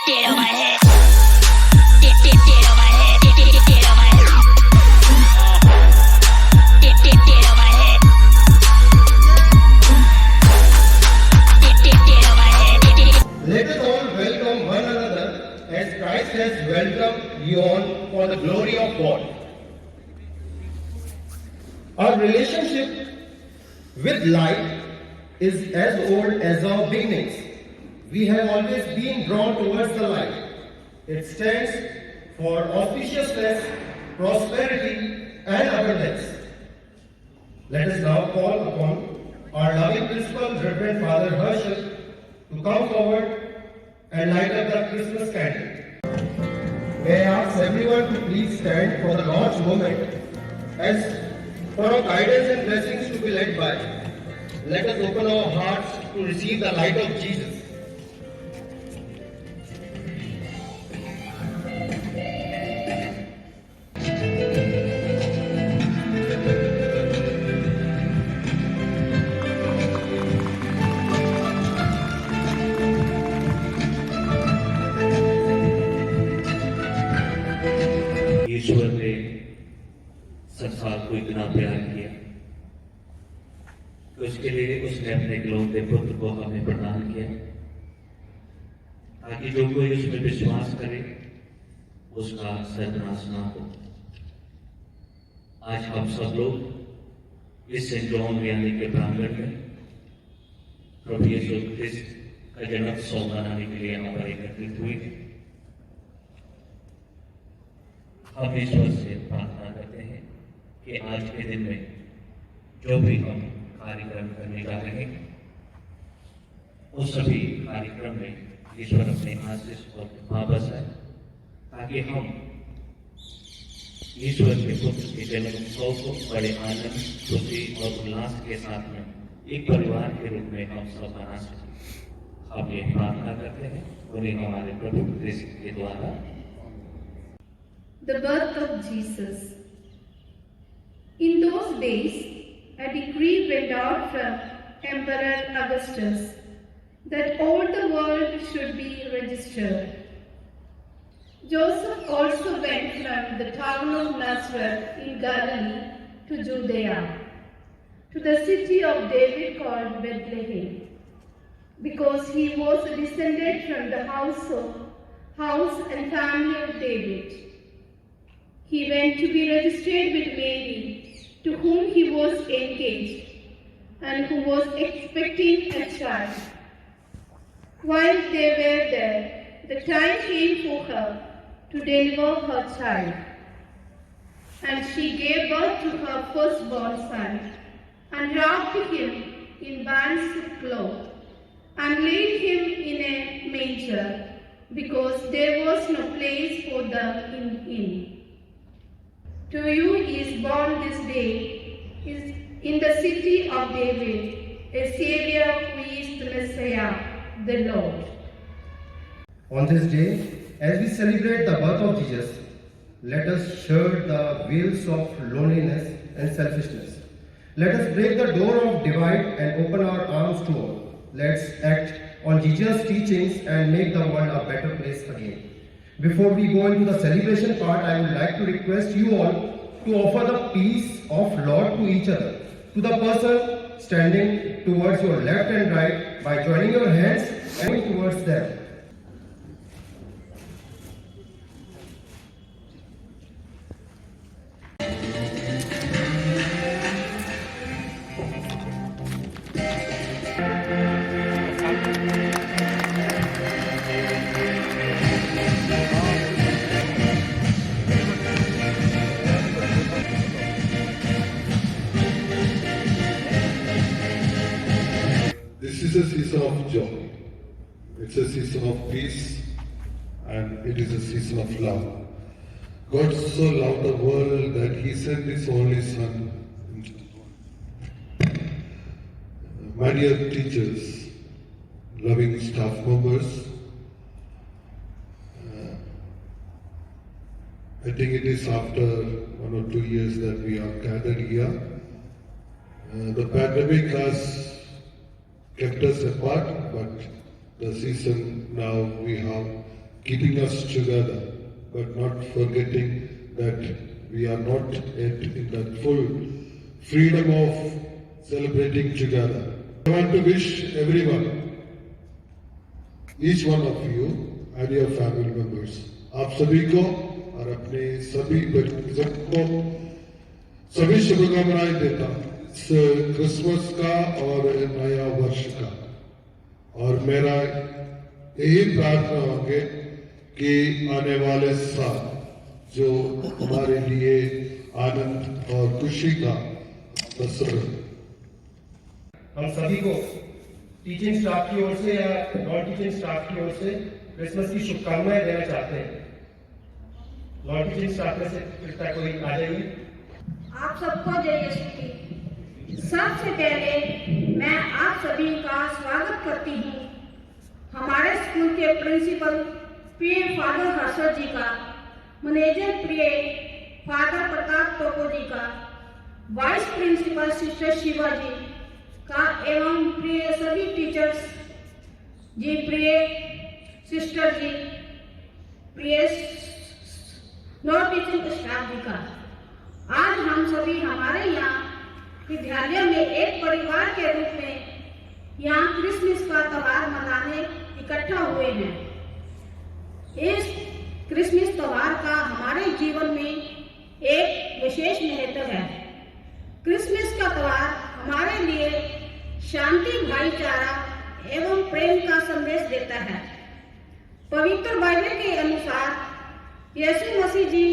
Dead on my head. Dead on my head. Dead on my head. Dead on my head. Dead on my head. Let us all welcome one another as Christ has welcomed you all for the glory of God. Our relationship with light is as old as our beginnings. We have always been drawn towards the light. It stands for auspiciousness, prosperity, and abundance. Let us now call upon our loving principal, Reverend Father Herschel, to come forward and light up the Christmas candle. May I ask everyone to please stand for the Lord's moment as for our guidance and blessings to be led by. Let us open our hearts to receive the light of Jesus. ईश्वर ने संसार को इतना प्यार किया कि उसके लिए उसने अपने इकलौते पुत्र को हमें प्रदान किया ताकि जो कोई उसमें विश्वास करे उसका सर्वनाश ना हो। आज हम सब लोग इस सेंट जॉन वियानी के प्रांगण में प्रभु यीशु ख्रिस्त का जन्मोत्सव मनाने के लिए यहाँ पर एकत्रित हुए। हम ईश्वर से प्रार्थना करते हैं कि आज के दिन में जो भी हम कार्यक्रम करने जा रहे हैं उस सभी कार्यक्रम में ईश्वर अपने आशीष और कृपा बरसाए ताकि हम ईश्वर के पुत्र के जन्मोत्सव को बड़े आनंद, खुशी और उल्लास के साथ में एक परिवार के रूप में हम सब मना सकें। हम ये प्रार्थना करते हैं उन्हें हमारे प्रभु क्रिस्त के द्वारा। The birth of Jesus. In those days, a decree went out from Emperor Augustus that all the world should be registered. Joseph also went from the town of Nazareth in Galilee to Judea, to the city of David called Bethlehem, because he was descended from the house and family of David. He went to be registered with Mary, to whom he was engaged, and who was expecting a child. While they were there, the time came for her to deliver her child. And she gave birth to her firstborn son, and wrapped him in bands of cloth, and laid him in a manger, because there was no place for them in the inn. To you is born this day, is in the city of David, a Savior who is the Messiah, the Lord. On this day, as we celebrate the birth of Jesus, let us shed the veils of loneliness and selfishness. Let us break the door of divide and open our arms to all. Let's act on Jesus' teachings and make the world a better place again. Before we go into the celebration part, I would like to request you all to offer the peace of Lord to each other. To the person standing towards your left and right by joining your hands and towards them. This is a season of joy. It's a season of peace, and it is a season of love. God so loved the world that He sent His only Son. My dear teachers, loving staff members, I think it is after 1 or 2 years that we are gathered here. The pandemic has kept us apart, but the season now we have keeping us together, but not forgetting that we are not yet in that full freedom of celebrating together. I want to wish everyone, each one of you and your family members, आप सभी को और अपने सभी बच्चों को सभी शुभकामनाएं देता इस क्रिसमस का और नया वर्ष का। और मेरा यही प्रार्थना होगी कि आने वाले साल जो हमारे लिए आनंद और खुशी का अवसर है। हम सभी को टीचिंग स्टाफ की ओर से या नॉन टीचिंग स्टाफ की ओर से क्रिसमस की शुभकामनाएं देना चाहते हैं। नॉन टीचिंग स्टाफ में से कृपया कोई आ जाइए। आप सबको जय यीशु की। सबसे पहले मैं आप सभी का स्वागत करती हूँ हमारे स्कूल के प्रिंसिपल प्रिय फादर हर्षद जी का, मैनेजर प्रिय फादर प्रताप टोको जी का, vice principal sister Shiva ji का एवं प्रिय सभी टीचर्स जी, प्रिय सिस्टर जी, प्रिय नॉन टीचिंग स्टाफ जी का। आज हम सभी हमारे यहाँ विद्यालय में एक परिवार के रूप में यहाँ क्रिसमस का त्योहार मनाने इकट्ठा हुए हैं। इस क्रिसमस त्योहार का हमारे जीवन में एक विशेष महत्व है। क्रिसमस का त्योहार हमारे लिए शांति, भाईचारा एवं प्रेम का संदेश देता है। पवित्र बाइबल के अनुसार यीशु मसीह जी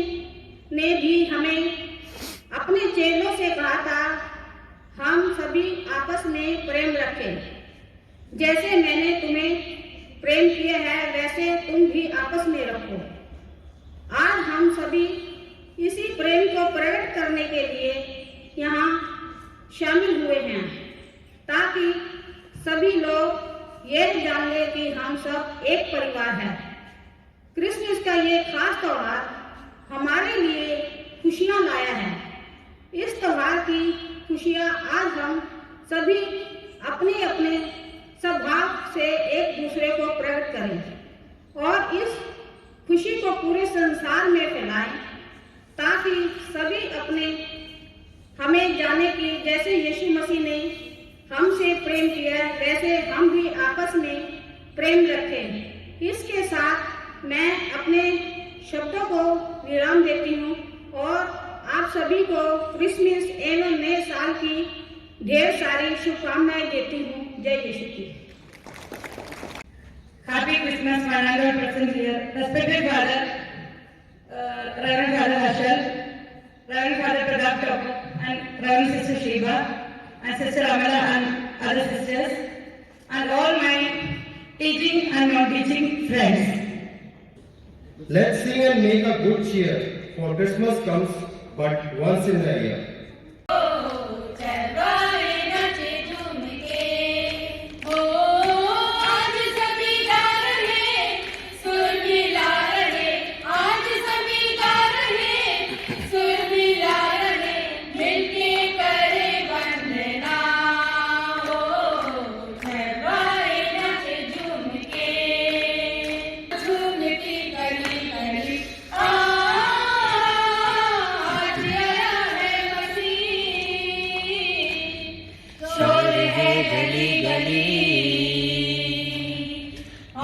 ने भी हमें अपने चेलों से कहा था, हम सभी आपस में प्रेम रखें। जैसे मैंने तुम्हें प्रेम किया है वैसे तुम भी आपस में रखो। आज हम सभी इसी प्रेम को प्रकट करने के लिए यहाँ शामिल हुए हैं ताकि सभी लोग ये जान ले कि हम सब एक परिवार हैं। क्रिसमस का ये खास त्योहार हमारे लिए खुशियाँ लाया है। इस त्योहार की खुशियाँ आज हम सभी अपने अपने स्वभाव से एक दूसरे को प्रकट करें और इस खुशी को पूरे संसार में फैलाएं ताकि सभी अपने हमें जाने की जैसे यीशु मसीह ने हमसे प्रेम किया वैसे हम भी आपस में प्रेम रखें। इसके साथ मैं अपने शब्दों को विराम देती हूँ और आप सभी को क्रिसमस एवं नए साल की ढेर सारी शुभकामनाएं देती हूँ। जय यीशु की। Happy Christmas, my another present here. Respected Father, Reverend Father Harshal, Reverend Father Pradap Toko, and Reverend Sister Shiva, and Sister Amala and other sisters, and all my teaching and non-teaching friends. Let's sing and make a good cheer, for Christmas comes but once in a year.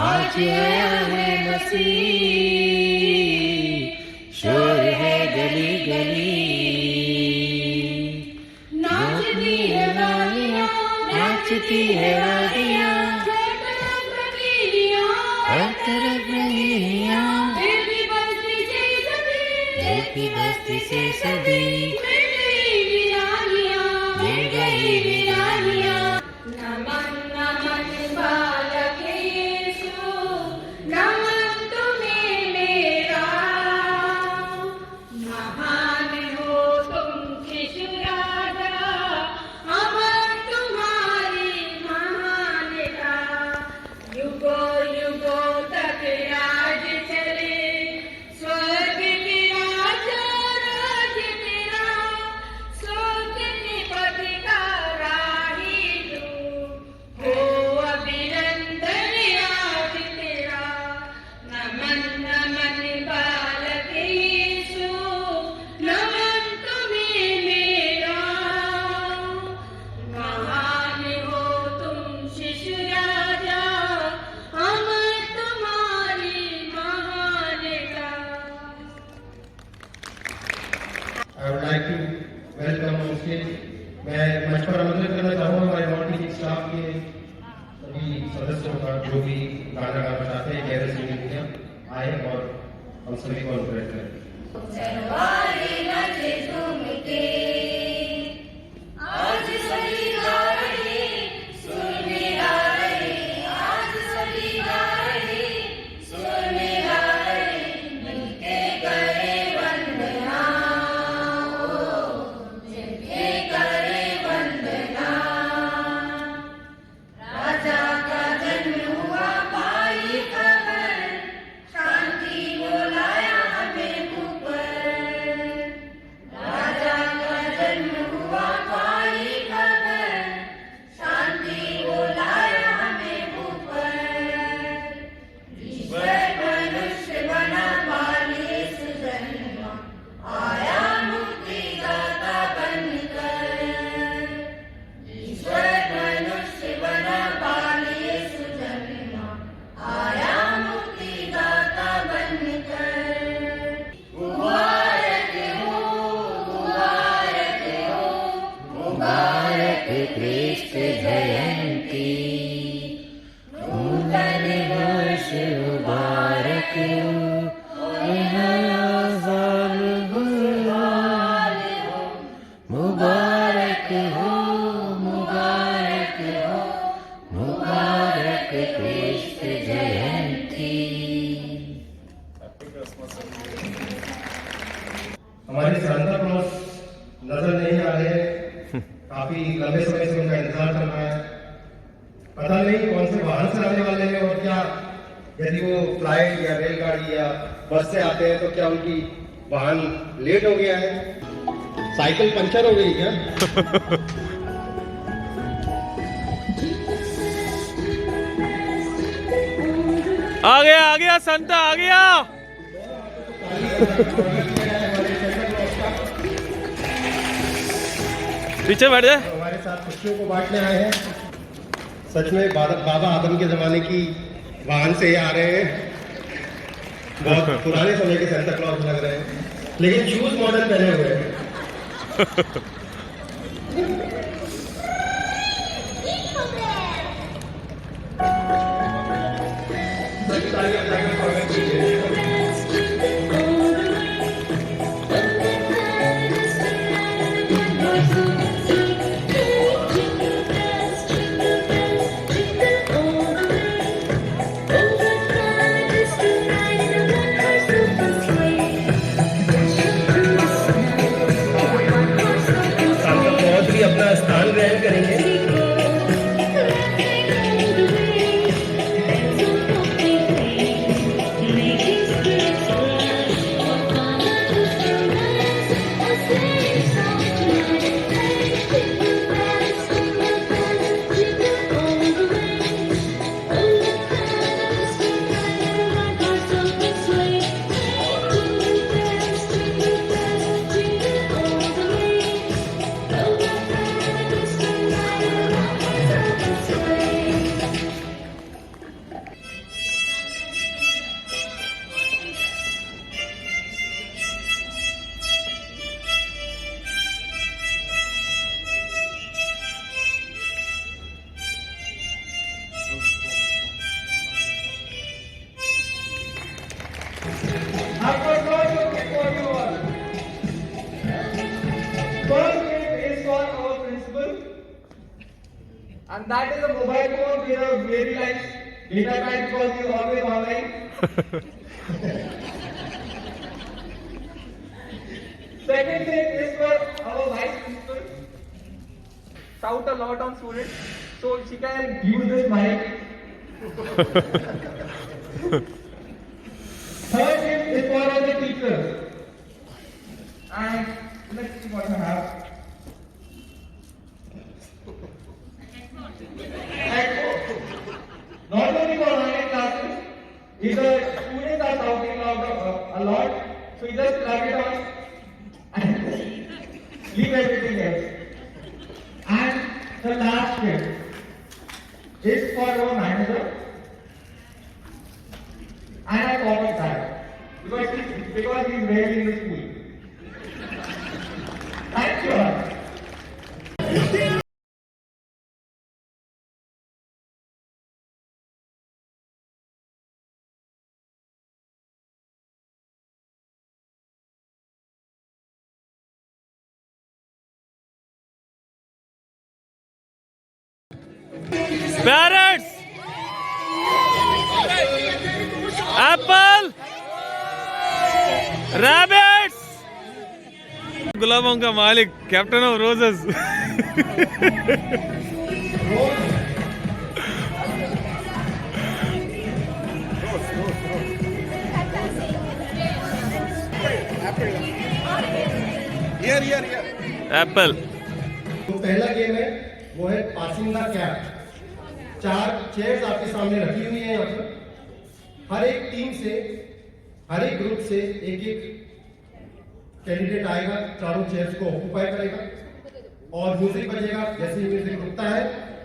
आज आया है मसीह, शोर है गली गली, नाचती है वादियाँ, नाचती है वादियाँ, हर तरफ रहियाँ, दिल की बस्ती से सभी, मिल गई वीरानियाँ। नमन नमन बालक यीशु, नमन तुम्हें मेरा, महान हो तुम यीशु राजा, अमर तुम्हारी महानता, युगों युगों तक राज चले, स्वर्ग की राज तेरा, हाथ लगाना चाहते हैं, गहरे से दुनिया आए और हम सभी को अनुग्रह करें। हमारे सांता क्लॉज नजर नहीं आ रहे हैं, काफी लंबे समय से उनका इंतजार कर रहा है। पता नहीं कौन से वाहन से आने वाले हैं और क्या, यदि वो फ्लाइट या रेलगाड़ी या बस से आते हैं तो क्या उनकी वाहन लेट हो गया है, साइकिल पंचर हो गई क्या? आ गया संता आ गया। पीछे बैठ जाए। हमारे साथ खुशियों को बांटने आए हैं। सच में बाबा आदम के जमाने की वाहन से ही आ रहे हैं, बहुत पुराने समय के सांता क्लॉज लग रहे हैं, लेकिन शूज मॉडल पहने हुए हैं। अपना स्थान ग्रहण करेंगे। I've got one gift for you all. First gift is for our principal, and that is a mobile phone with a very nice data pack because he is always online. Second thing is for our vice principal. Shout a lot on students, so she can use this mic. Third gift is for all the teachers. And let's see what I have. Not only for online classes, if the students are shouting a lot, so you just plug it on and leave everything else. And the last gift is for our manager. And I promise that because he's rarely in the school. Thank you all. Parrots, Apple, rabbits. गुलाबों का मालिक, captain of roses. Apple. तो पहला game है वो है passing the cap. 4 chairs आपके सामने रखी हुई है यहाँ पर। हर एक टीम से, हर एक ग्रुप से एक एक कैंडिडेट आएगा, चारों चेयर्स को ऑक्यूपाई करेगा और म्यूजिक बजेगा। जैसे ही म्यूजिक रुकता है,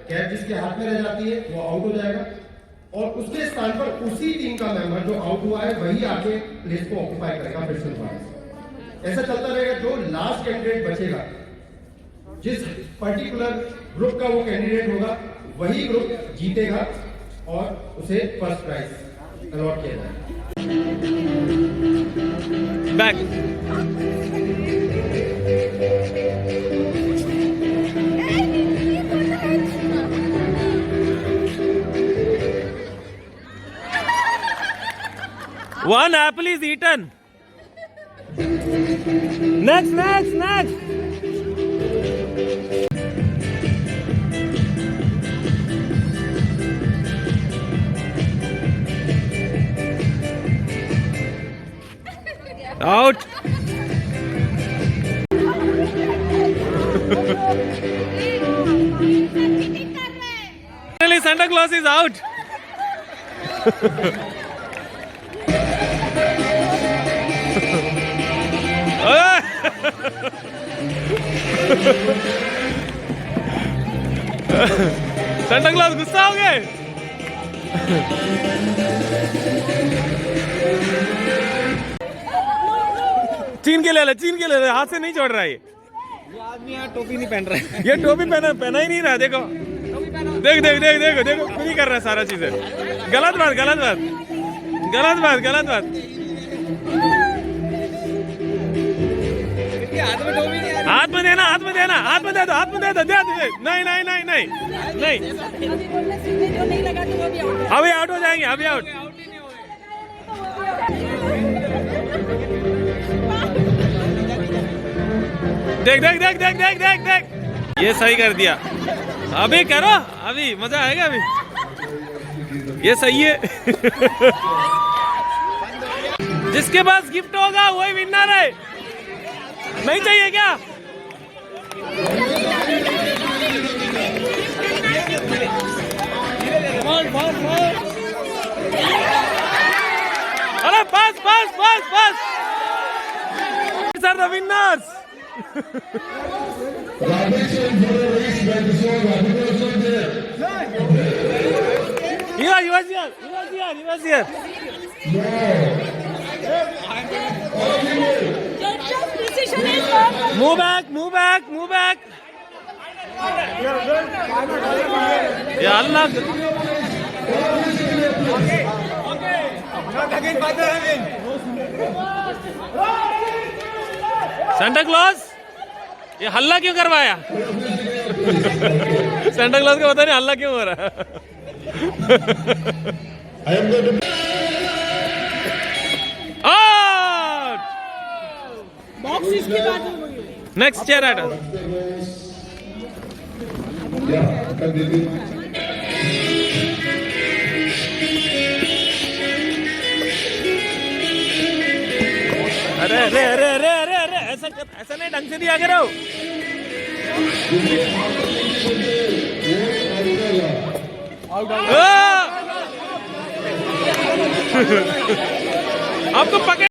कैप जिसके हाथ में रह जाती है वो आउट हो जाएगा और उसके स्थान पर उसी टीम का मेंबर जो आउट हुआ है वही आके प्लेस को ऑक्यूपाई करेगा फिर से दोबारा। ऐसा चलता रहेगा। जो लास्ट कैंडिडेट बचेगा, जिस पर्टिकुलर ग्रुप का वो कैंडिडेट होगा, वही ग्रुप जीतेगा और उसे फर्स्ट प्राइज अलॉट किया जाएगा। Back. One apple is eaten. Next, next, next. Out. Finally, Santa Claus is out. Santa Claus गुस्सा हो गए। चीन के ले ले, चीन के ले ले, हाथ से नहीं छोड़ रहा है ये आदमी। यहाँ टोपी नहीं पहन रहा है, ये टोपी पहना ही नहीं रहा। देखो देख देख देख देखो देखो, नहीं कर रहा है सारा चीजें। गलत बात, गलत बात, गलत बात, गलत बात। हाथ में देना, हाथ में देना, हाथ में दे दो, हाथ में दे दो, दे दो। नहीं नहीं नहीं नहीं नहीं, अभी आउट हो जाएंगे, अभी आउट। देख देख देख देख देख देख देख, ये सही कर दिया। अभी करो, अभी मजा आएगा। अभी ये सही है। जिसके पास गिफ्ट होगा वही विनर है। नहीं चाहिए क्या? अरे बस बस बस बस, sir the winners. He was here. Move back. Ya Allah. Santa Claus, ये हल्ला क्यों करवाया? सेंटा क्लॉज का पता नहीं हल्ला क्यों हो रहा है। नेक्स्ट चेयर आटा। अरे अरे अरे अरे अरे अरे, ऐसा नहीं, ढंग से दिया करो। आपको पकड़।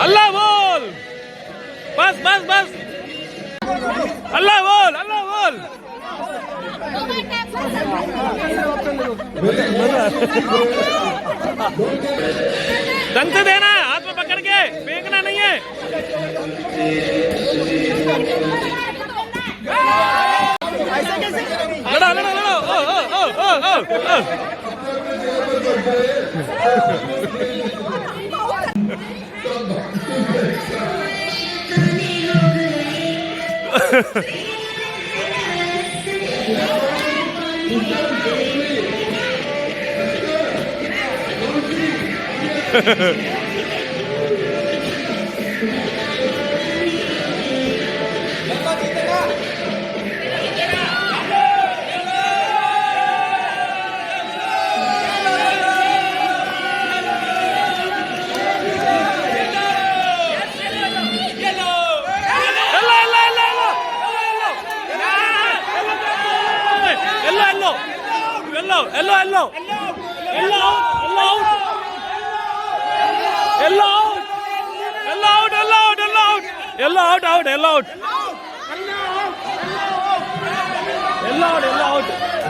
अल्लाह बोल, बस बस बस, अल्लाह बोल, अल्लाह बोल। ढंग से देना है, हाथ में पकड़ के फेंकना नहीं है। लड़ा लड़ा लड़ा, ओ ओ ओ ओ ओ।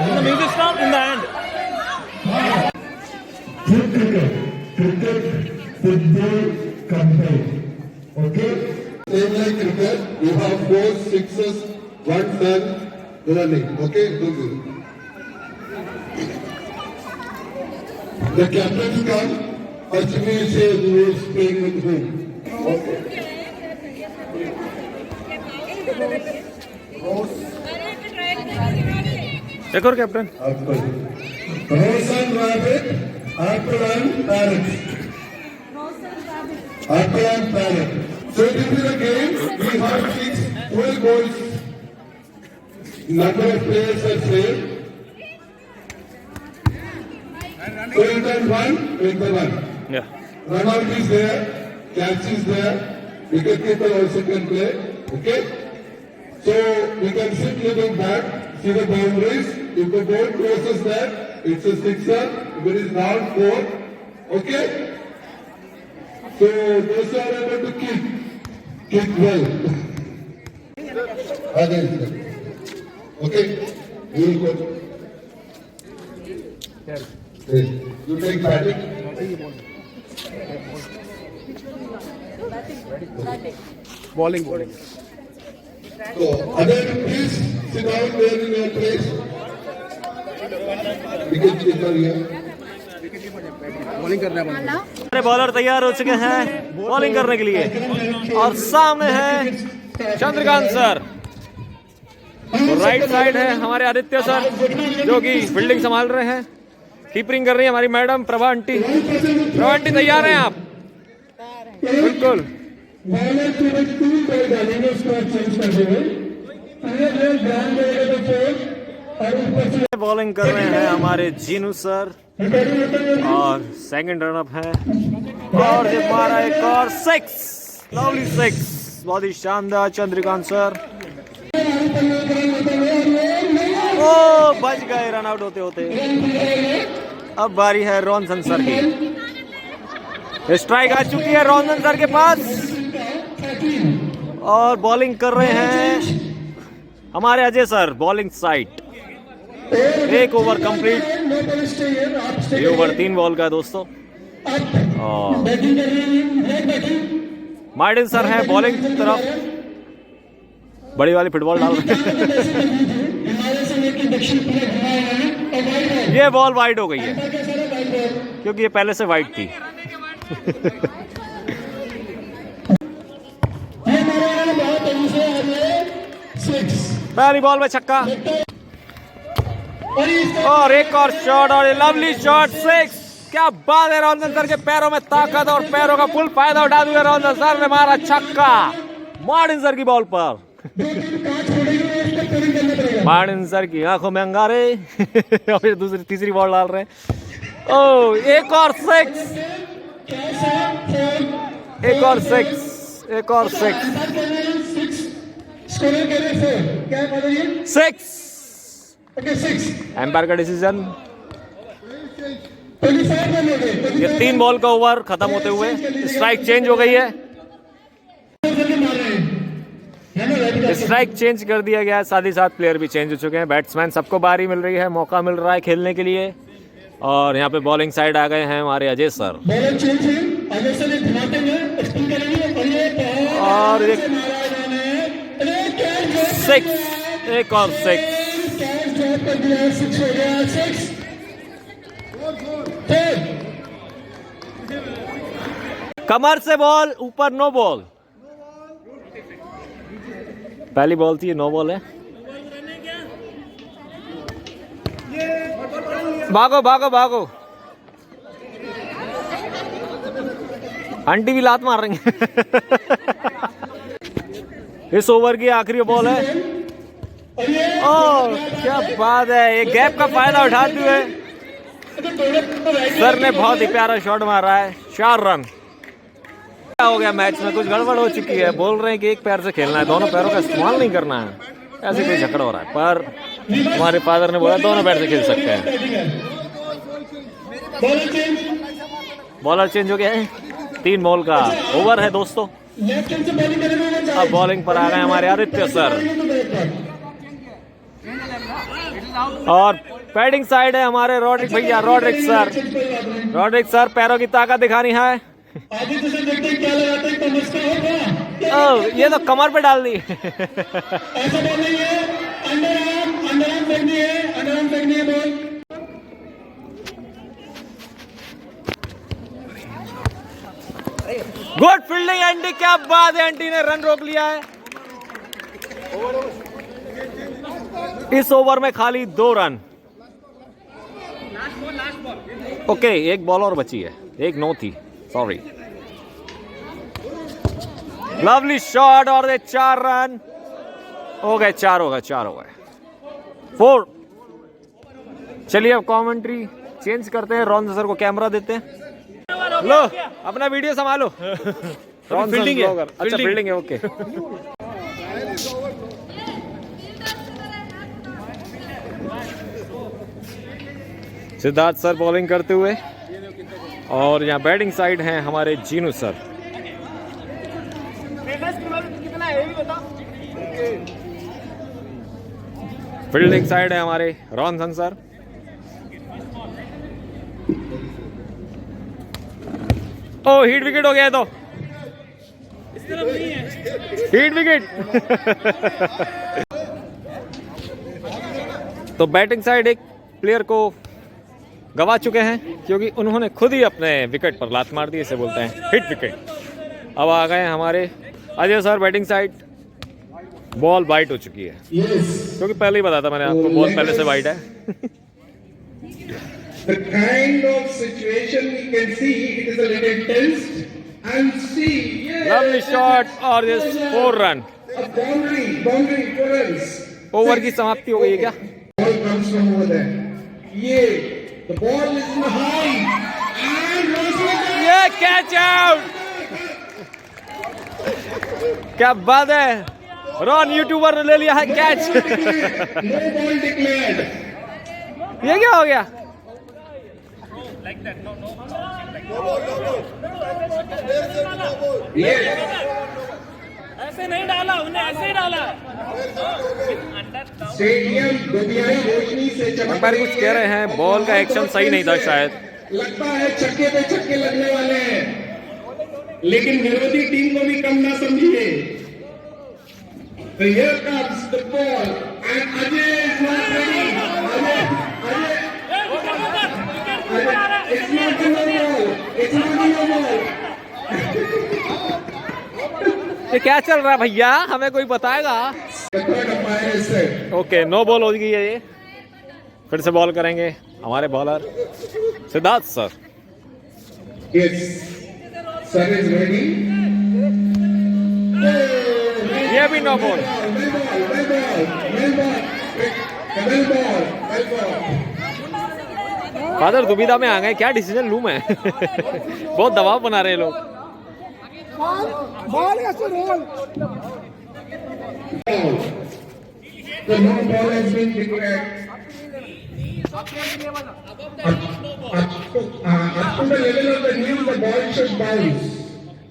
The music stopped in the end. Cricket, football, campaign. Okay? Same like cricket, you have 4 sixes, 1 10 running. Okay? Do this. The captains come, first we say who is playing with whom. Okay. एक और captain Rose and rabbit, apple and parrot. Apple and parrot. So this is a game. We have 12 balls. Number of players are same. So you can run with the run. Yeah. Run out is there, catch is there. Wicket keeper also can play. Okay. So we can sit little back, see the boundaries. If the ball crosses that, it's a sixer. If it is not 4, okay? So those are able to kick well. Okay? You will go. You take batting. Bowling So, Adel, please sit down there in your place. Wicket keeper here. हमारे bowler तैयार हो चुके हैं bowling करने के लिए और सामने है चंद्रकांत सर और राइट साइड है हमारे आदित्य सर जो कि फील्डिंग संभाल रहे हैं कीपिंग कर रही है हमारी मैडम प्रभा आंटी तैयार हैं आप बिल्कुल बॉलिंग कर रहे हैं हमारे जीनू सर और सेकंड रन अप है और ये मारा एक और 6 लवली 6 बहुत ही शानदार चंद्रकांत सर ओ बच गए रन आउट होते होते अब बारी है रॉनसन सर की स्ट्राइक आ चुकी है रॉनसन सर के पास और बॉलिंग कर रहे हैं हमारे अजय सर बॉलिंग साइड एक ओवर कंप्लीट ये ओवर 3 बॉल का है दोस्तों और मार्टिन सर है बॉलिंग की तरफ बड़ी वाली फुटबॉल डाल रहे हैं ये बॉल वाइड हो गई है क्योंकि ये पहले से वाइड थी पहली बॉल में छक्का और एक और शॉट और लवली शॉट 6 क्या बात है रॉनसन सर के पैरों में ताकत और पैरों का फुल फायदा उठा दिया रॉनसन सर ने मारा छक्का मार्टिन सर की बॉल पर मार्टिन सर की आंखों में अंगारे और दूसरी तीसरी बॉल डाल रहे हैं ओ एक और 6 एम्पायर का डिसीजन ये 3 बॉल का ओवर खत्म होते हुए स्ट्राइक चेंज हो गई है स्ट्राइक चेंज कर दिया गया है साथ ही साथ प्लेयर भी चेंज हो चुके हैं बैट्समैन सबको बारी मिल रही है मौका मिल रहा है खेलने के लिए और यहाँ पे बॉलिंग साइड आ गए हैं हमारे अजय सर और एक और 6 कमर से बॉल ऊपर नो बॉल पहली बॉल थी, 9 बॉल है। भागो भागो भागो, आंटी भी लात मार रही है। इस ओवर की आखिरी बॉल है। ओह क्या बात है, एक गैप का फायदा उठाते हुए सर ने बहुत ही प्यारा शॉट मारा है। 4 रन। क्या हो गया मैच में, कुछ गड़बड़ हो चुकी है। बोल रहे हैं कि एक पैर से खेलना है, दोनों पैरों का इस्तेमाल नहीं करना है। ऐसे कोई झगड़ा हो रहा है, पर हमारे फादर ने बोला दोनों पैर से खेल सकते हैं। बॉलर चेंज हो गया है। 3 बॉल का ओवर है दोस्तों। अब बॉलिंग पर आ गए हमारे आदित्य सर, और बैटिंग साइड है हमारे रॉड्रिक भैया। रॉड्रिक सर पैरों की ताकत दिखानी है। ओह ये तो कमर पे डाल दी। गुड फील्डिंग एंटी, क्या बात है, एंटी ने रन रोक लिया है। इस ओवर में खाली 2 रन। ओके, एक बॉल और बची है, एक 9 थी, सॉरी। लवली शॉट और 4 रन हो गए। 4 हो गए 4। चलिए अब कमेंट्री चेंज करते हैं। रॉन सर को कैमरा देते हैं। लो अपना वीडियो संभालो। फील्डिंग है, अच्छा फील्डिंग है, ओके। सिद्धार्थ सर बॉलिंग करते हुए, और यहाँ बैटिंग साइड हैं हमारे जीनू सर। फील्डिंग साइड है हमारे रॉनसन सर। ओ हिट विकेट हो गया है, तो इस तरफ नहीं है हिट विकेट। तो बैटिंग साइड एक प्लेयर को गवा चुके हैं, क्योंकि उन्होंने खुद ही अपने विकेट पर लात मार दी। इसे बोलते हैं हिट विकेट। अब आ गए हमारे Ajay sir batting side. Ball white हो चुकी है, क्योंकि पहले ही बताया था मैंने आपको, बॉल पहले से वाइट है। The kind of situation we can see, it is a little tense, and see, yes, lovely shot और this 4 run। a boundary for runs. Over की समाप्ति हो गई है क्या? Ball comes from over there. Yeah, the ball is in the high, and ये catch out. क्या बात है, रॉन यूट्यूबर ने ले लिया है कैच। no ball declared. ये क्या हो गया? ऐसे नहीं डाला उन्हें, ऐसे ही डाला। स्टेडियम दुनियाई रोशनी से अंपायर कुछ कह रहे हैं, बॉल का एक्शन सही नहीं था शायद। लगता है छक्के पे छक्के लगने वाले हैं, लेकिन विरोधी टीम को भी कम ना समझिए। So here comes the ball and Ajay is not ready. Ajay, it's not in the ball. It's not in the ball. ये क्या चल रहा है भैया, हमें कोई बताएगा? The third umpire is set. Okay, 9 ball हो गई है ये। फिर से बॉल करेंगे हमारे bowler Siddharth sir. Yes, sir is ready. ये भी 9 बॉल। फादर दुविधा में आ गए, क्या डिसीजन लूं मैं? बहुत दबाव बना रहे लोग। The no ball has been declared. Up to the level of the knee, the ball should bounce,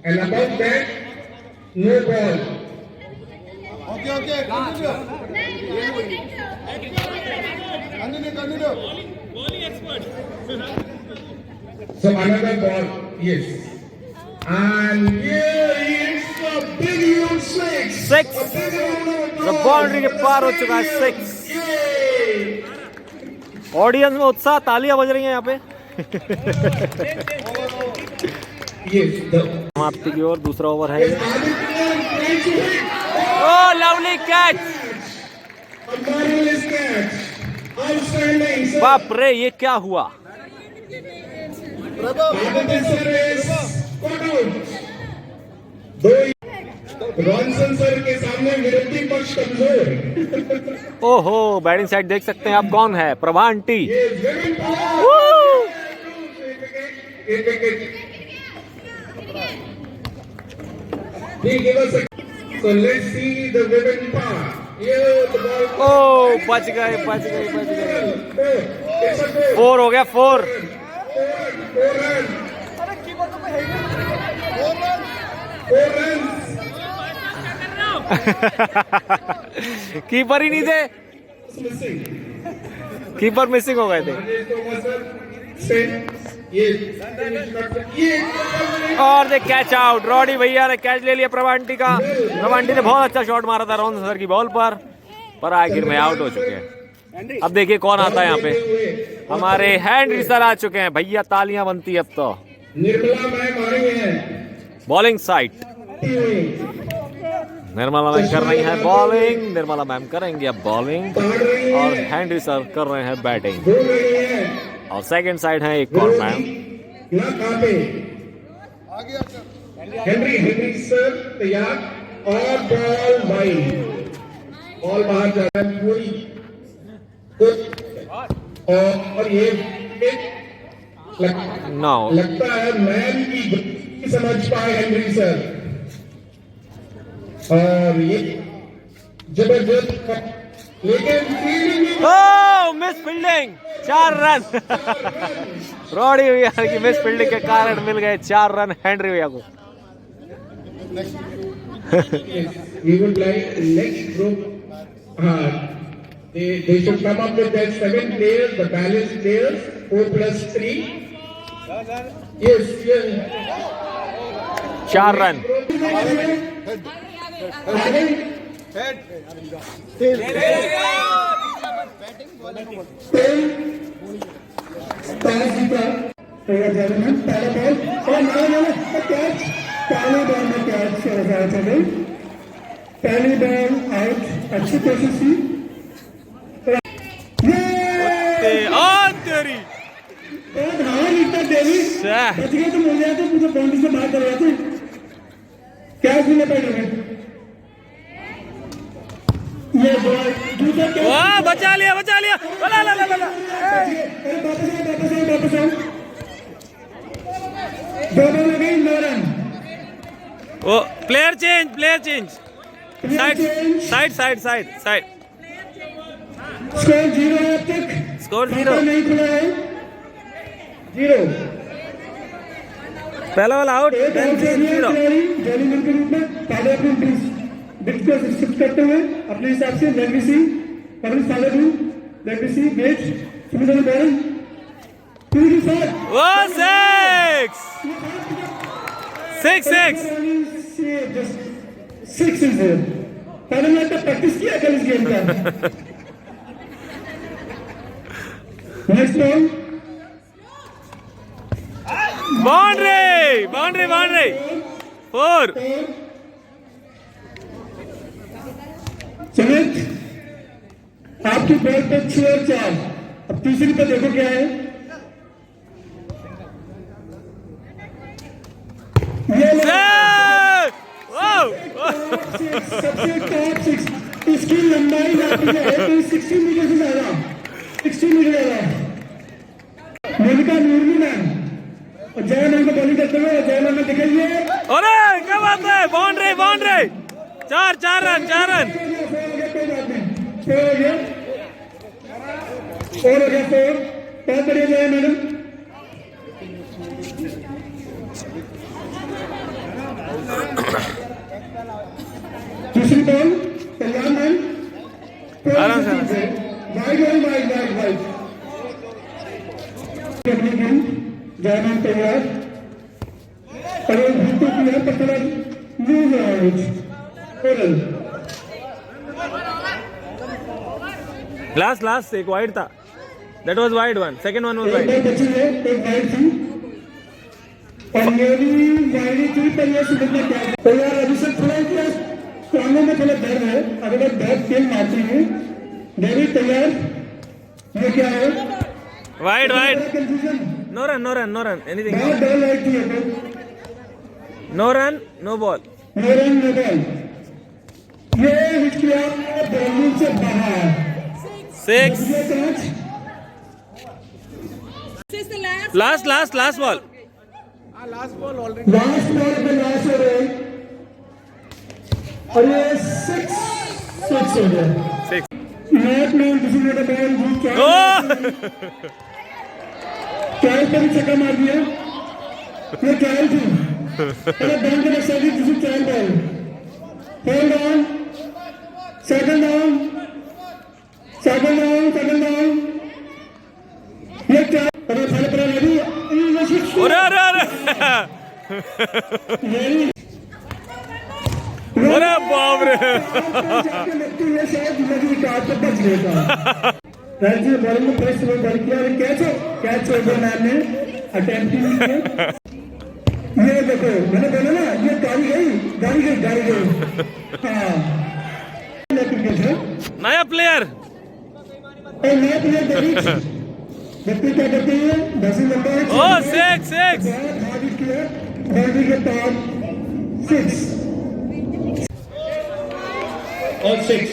and above that, no ball. So another ball, yes. And yeah, it's a big huge six. 6 तो boundary के पार हो चुका है 6। Audience में उत्साह, तालियां बज रही हैं यहाँ पे। Yes, the समाप्ति की ओर दूसरा ओवर है। Lovely catch. A marvelous catch. Outstanding, sir. बाप रे, ये क्या हुआ? Aditya sir is caught out. Ronson sir के सामने विरोधी पक्ष कमजोर। ओहो, बैटिंग साइड देख सकते हैं आप कौन है? प्रभा आंटी। ये विकेट एक wicket. So let's see the women part. ओ, बच गए। 4 हो गया, 4। कीपर ही नहीं थे, कीपर मिसिंग हो गए थे। और दे कैच आउट। रॉडी भैया ने कैच ले लिया प्रभा आंटी का। प्रभा आंटी ने बहुत अच्छा शॉट मारा था रॉनसन सर की बॉल पर आखिर में आउट हो चुके हैं। अब देखिए कौन आता है यहाँ पे। हमारे हेनरी सर आ चुके हैं भैया, तालियां बनती है अब तो। निर्मला मैम आ रही हैं। बॉलिंग साइड निर्मला मैम कर रही है बॉलिंग। निर्मला मैम करेंगे अब बॉलिंग और हेनरी सर कर रहे हैं बैटिंग। और सेकंड साइड है एक और मैम। हेनरी सर तैयार और बॉल बाहर जा रहा है पूरी। और ये लगता है मैन की समझ पाए हेनरी सर। और ये जबरदस्त, लेकिन मिस फील्डिंग, 4 रन। रॉडी भैया की मिस फील्डिंग के कारण मिल गए 4 रन हेनरी भैया को। we would like next group they should come up with that 7 players, the balanced players, 4+3. Yes. 4 run. पहली बॉल आउट, अच्छी कोशिश थी। बच गए तो मिल जाए तो मुझे बाउंड्री से बाहर करवाते क्या सुनने पड़ रहे। ये बॉल दूसरा वाह, बचा लिया। वापस आओ। 2 बॉल हो गई, 9 रन। ओ, प्लेयर चेंज। साइड। स्कोर 0 है अब तक। स्कोर 0 नहीं खुला है। 0 पहला वाला आउट। 0 जॉलीमैन के रूप में पहले अपने बिट को शिफ्ट करते हुए अपने हिसाब से लेगसी पवन सालू लेगसी बेट सुमित बॉलिंग 2-5 ओ 6 पहले मैंने तो प्रैक्टिस किया कल इस गेम का। Next ball boundary 4। सुमित आपकी बॉल पे 6 और 4। अब तीसरी पे देखो क्या है। ये सबसे टॉप 6 इसकी लंबाई जाती है 60 मीटर से ज्यादा। मोनिका नूरनी मैम और जय मैम को बॉलिंग करते हुए जय मैम दिखाइए। अरे क्या बात है, बाउंड्री 4 रन। 4 हो गया 4। बहुत बढ़िया जय मैडम। दूसरी बॉल कल्याण मैम आराम से। वाइड जय मैम तैयार। अरुण भूतू किया पकड़ा मूव आउट। लास्ट एक वाइड था। That was wide one. Second one was wide. एक वाइड थी और ये भी वाइड थी पर ये सुमित ने क्या तैयार। अभिषेक थोड़ा टांगों में थोड़ा दर्द है, अगर आप बहुत तेल मारती हैं। डेविड तैयार? ये क्या है? Wide wide, confusion, no run no run no run, anything, बहुत डर लगती है तो no run no ball. No run no ball ये हिट किया बॉलिंग से बाहर। 6, ये catch last last last ball, last ball पे लास्ट हो रहे और ये 6 हो गया। 6 नॉट मैन किसी ने तो बॉल भी क्या ओ कैच पे भी छक्का मार दिया। ये कैच थी, अरे बैंक में सभी किसी catch ball hold on, second down, second down, second down. ये क्या अरे साले पर लगी अरे अरे अरे अरे बाप रे लगती है शायद लगी कार्ड पर बच गया था। राज्य बॉलिंग में प्रेस में बॉल किया और कैच हो गया। मैम ने अटेम्प्टिंग किया। ये देखो मैंने बोला ना, ये गाड़ी गई। हाँ नया प्लेयर, नया प्लेयर देखते क्या करते हैं। 10 नंबर ओ 6 बाउंड्री के टॉप 6 और 6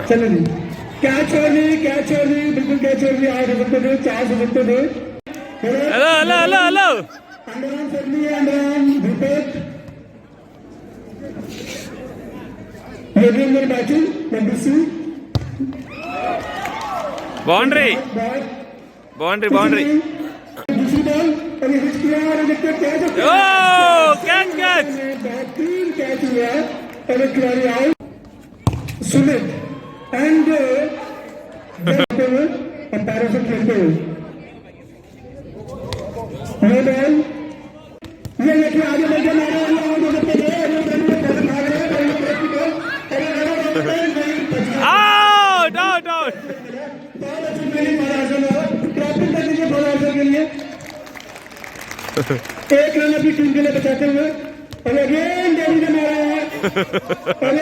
चलो जी, कैच हो रही बिल्कुल कैच हो रही। 8 हो सकते थे, 4 हो सकते थे। Hello hello hello hello, underarm करनी है, अंडरआर्म रिपोर्ट। ये भी मेरी बैटिंग नंबर सी बाउंड्री बाउंड्री बाउंड्री, दूसरी बॉल और ये हिट किया और देखते कैच ओ कैच कैच, बेहतरीन कैच हुआ और एक खिलाड़ी आउट। सुमित एंड पैरों से खेलते हुए नो बॉल। ये लेके आगे बढ़ के मारे आउट आउट आउट। बहुत अच्छी फील्डिंग क्रॉपिंग करने के बॉल के लिए 1 रन अपनी टीम के लिए बचाते हुए और अगेन डेविड ने मारा है।